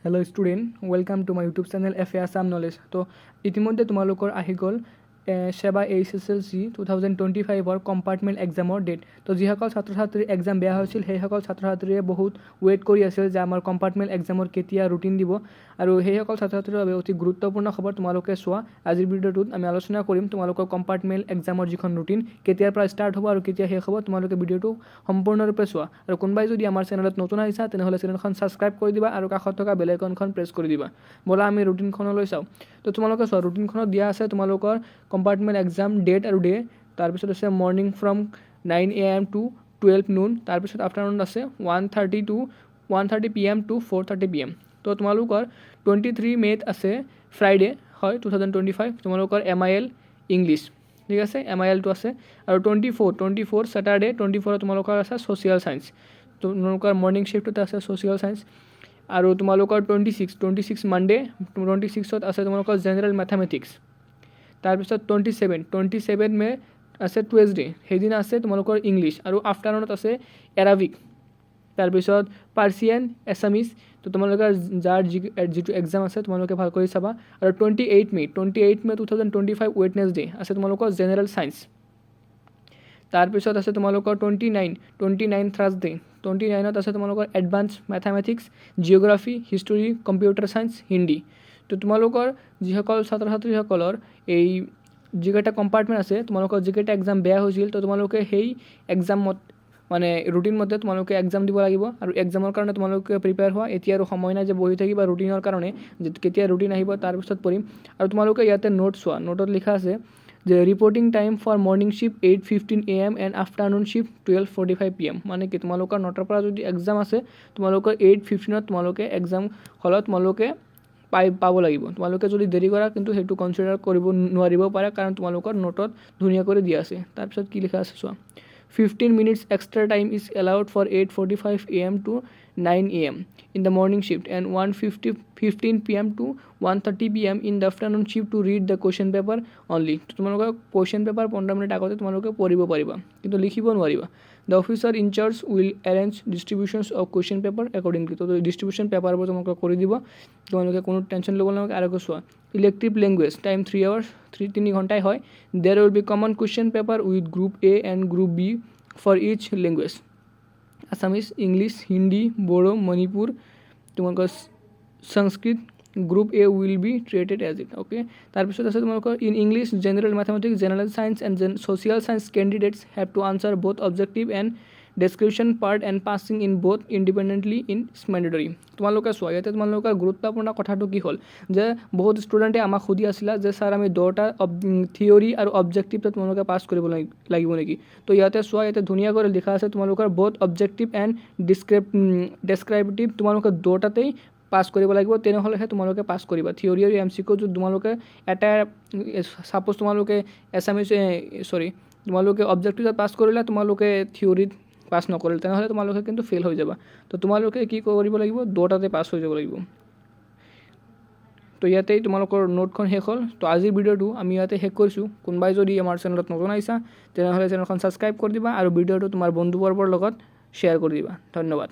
Hello student, welcome to my YouTube channel FA Assam Knowledge. তো ইতিমধ্যে তোমালোকৰ আহি গ'ল সেবা HSLC 2025 কম্পাৰ্টমেণ্ট এক্সামৰ ডেট। তো যিসকল ছাত্ৰ ছাত্ৰীৰ এক্সাম বেয়া হৈছিল সেইসকল ছাত্ৰ ছাত্ৰীয়ে বহুত ৱেইট কৰি আছিল যে আমাৰ কম্পাৰ্টমেণ্ট এক্সামৰ কেতিয়া ৰুটিন দিব, আৰু সেইসকল ছাত্ৰ ছাত্ৰীৰ বাবে অতি গুৰুত্বপূৰ্ণ খবৰ তোমালোকে চোৱা। আজিৰ ভিডিঅ'টোত আমি আলোচনা কৰিম তোমালোকৰ কম্পাৰ্টমেণ্ট এক্সামৰ যিখন ৰুটিন কেতিয়াৰ পৰা ষ্টাৰ্ট হ'ব আৰু কেতিয়া শেষ হ'ব। তোমালোকে ভিডিঅ'টো সম্পূৰ্ণৰূপে চোৱা, আৰু কোনোবাই যদি আমাৰ চেনেলত নতুন আহিছা তেনেহ'লে চেনেলখন ছাবস্ক্ৰাইব কৰি দিবা আৰু কাষত থকা বেল আইকনখন প্ৰেছ কৰি দিবা। ব'লা আমি ৰুটিনখনলৈ চাওঁ। তো তোমালোকে চোৱা, ৰুটিনখনত দিয়া আছে তোমালোকৰ কম্পাৰ্টমেণ্ট এক্সাম ডেট আৰু ডে, তাৰপিছত আছে morning from 9 AM to 12 noon, তাৰপিছত আফটাৰনুন আছে 1:30 PM to 4:30 PM। তো তোমালোকৰ 23 মে'ত আছে ফ্ৰাইডে হয় 2025, তোমালোকৰ MIL ইংলিছ, ঠিক আছে, MILটো আছে। আৰু 24 ছেটাৰডে 24 তোমালোকৰ আছে ছ'চিয়েল ছায়েন্স, তোমালোকৰ মৰ্ণিং শ্বিফ্টত আছে ছ'চিয়েল ছায়েন্স। আৰু তোমালোকৰ 26 মানডে 26ত আছে তোমালোকৰ জেনেৰেল মেথামেটিক্স। তাৰপিছত 27 মে আছে টুৱেজডে, সেইদিনা আছে তোমালোকৰ ইংলিছ, আৰু আফটাৰনুনত আছে এৰাবিক, তাৰপিছত পাৰ্চিয়ান, এছামিজ। তো তোমালোকৰ যাৰ যিটো এক্সাম আছে তোমালোকে ভাল কৰি চাবা। আৰু 28 মে 2025 ৱেডনেছডে আছে তোমালোকৰ জেনেৰেল ছায়েন্স। তাৰপিছত আছে তোমালোকৰ 29 থাৰ্ছডে, 29ত আছে তোমালোকৰ advance mathematics, geography, history, computer science, Hindi. তো তোমালোকৰ যিসকল ছাত্ৰ ছাত্ৰীসকলৰ এই যিকেইটা কম্পাৰ্টমেণ্ট আছে তোমালোকৰ যিকেইটা এক্সাম বেয়া হৈছিল, তো তোমালোকে সেই এক্সামত মানে ৰুটিন মতে তোমালোকে এক্সাম দিব লাগিব। আৰু এক্সামৰ কাৰণে তোমালোকে প্ৰিপেয়াৰ হোৱা, এতিয়া আৰু সময় নাই যে বহি থাকিবা ৰুটিনৰ কাৰণে, যে কেতিয়া ৰুটিন আহিব তাৰপিছত পঢ়িম। আৰু তোমালোকে ইয়াতে নোট চোৱা, নোটত লিখা আছে যে reporting time for morning shift 8:15 AM and afternoon shift 12:45 PM। মানে কি তোমালোকৰ 9টাৰ পৰা যদি এক্সাম আছে তোমালোকৰ 8:15 তোমালোকে এক্সাম হলত তোমালোকে পাব লাগিব। তোমালোকে যদি দেৰি কৰা কিন্তু সেইটো কনচিডাৰ কৰিব নোৱাৰিব পাৰে, কাৰণ তোমালোকৰ নোটত ধুনীয়া কৰি দিয়া আছে। তাৰপিছত কি লিখা আছে চোৱা, 15 minutes extra time is allowed for 8:45 AM to 9 AM in the morning shift and 1:15 PM to 1:30 PM in the afternoon shift to read the question paper only। তোমালোকে কুৱেশ্যন পেপাৰ 15 মিনিট আগতে তোমালোকে পঢ়িব পাৰিবা কিন্তু লিখিব নোৱাৰিবা। The officer in charge will arrange distributions of question paper accordingly। তো distribution পেপাৰবোৰ তোমালোকে কৰি দিব, তোমালোকে কোনো টেনশ্যন ল'ব নালাগে। আৰু চোৱা, ইলেক্টিভ লেংগুৱেজ টাইম 3 hours, 3 ঘণ্টাই হয়। There will be common question paper with group A and group B for each language, Assamese, English, Hindi, Bodo, Manipur, তোমালোকৰ Sanskrit. Group A will be treated as it, okay। তাৰপিছত আছে তোমালোকৰ in English general mathematics, general science and social science candidates have to answer both objective and description part and passing in both independently in mandatory. তোমালোকে চোৱা, ইয়াতে তোমালোকৰ গুৰুত্বপূৰ্ণ কথাটো কি হ'ল যে বহুত ষ্টুডেণ্টে আমাক সুধি আছিলা যে ছাৰ আমি দুটা থিয়ৰী আৰু অবজেক্টিভটো তোমালোকে পাছ কৰিব লাগিব নেকি। তো ইয়াতে চোৱা, ইয়াতে ধুনীয়াকৈ লিখা আছে তোমালোকৰ বোথ অবজেক্টিভ এণ্ড ডেছক্ৰাইপটিভ তোমালোকে দুটাতেই পাছ কৰিব লাগিব, তেনেহ'লেহে তোমালোকে পাছ কৰিবা। থিয়ৰী আৰু MCQ যদি তোমালোকে এটা ছাপ'জ তোমালোকে তোমালোকে অবজেক্টিভত পাছ কৰিলা, তোমালোকে থিয়ৰীত পাছ নকৰিলে তেনেহ'লে তোমালোকে কিন্তু ফেইল হৈ যাবা। তো তোমালোকে কি কৰিব লাগিব, দুটাতে পাছ হৈ যাব লাগিব। তো ইয়াতেই তোমালোকৰ নোটখন শেষ হ'ল। তো আজিৰ ভিডিঅ'টো আমি ইয়াতে শেষ কৰিছোঁ। কোনোবাই যদি আমাৰ চেনেলত নতুন আহিছা তেনেহ'লে চেনেলখন ছাবস্ক্ৰাইব কৰি দিবা আৰু ভিডিঅ'টো তোমাৰ বন্ধুবৰ্গৰ লগত শ্বেয়াৰ কৰি দিবা। ধন্যবাদ।